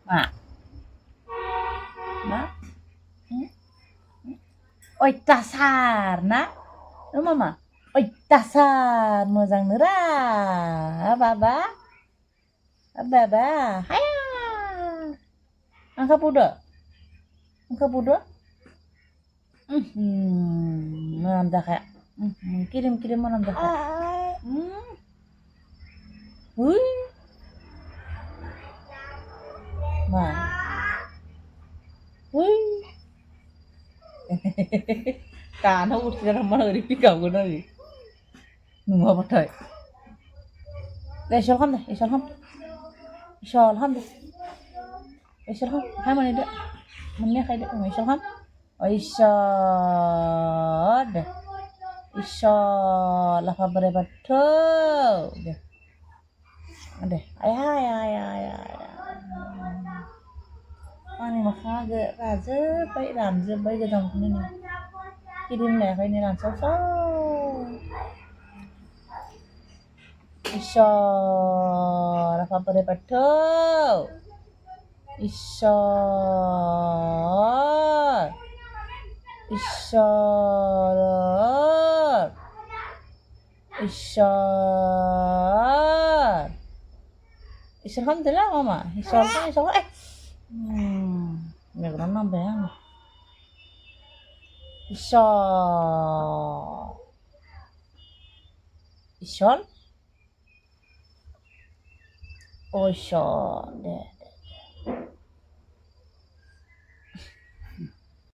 mak mak oi dasar nak mama oi dasar मोजां Nora baba baba haya angka bodo Nandita kayak kirim Nandita kayak wih ma wih Kana udah mana dari pikau gue nih nunggu apa tuh Isolham deh Isolham deh Isolham hai mana dia mana kayak dia Isolham oh Isol deh Isol lah kabar betul deh deh ayah Ani makanya raja baik raja baik ke dalam ini kirim lah kayak ini raja so Isol lah kabar betul Isol alhamdulillah mama Isol nggak pernah nambah ya Isol oh Isol deh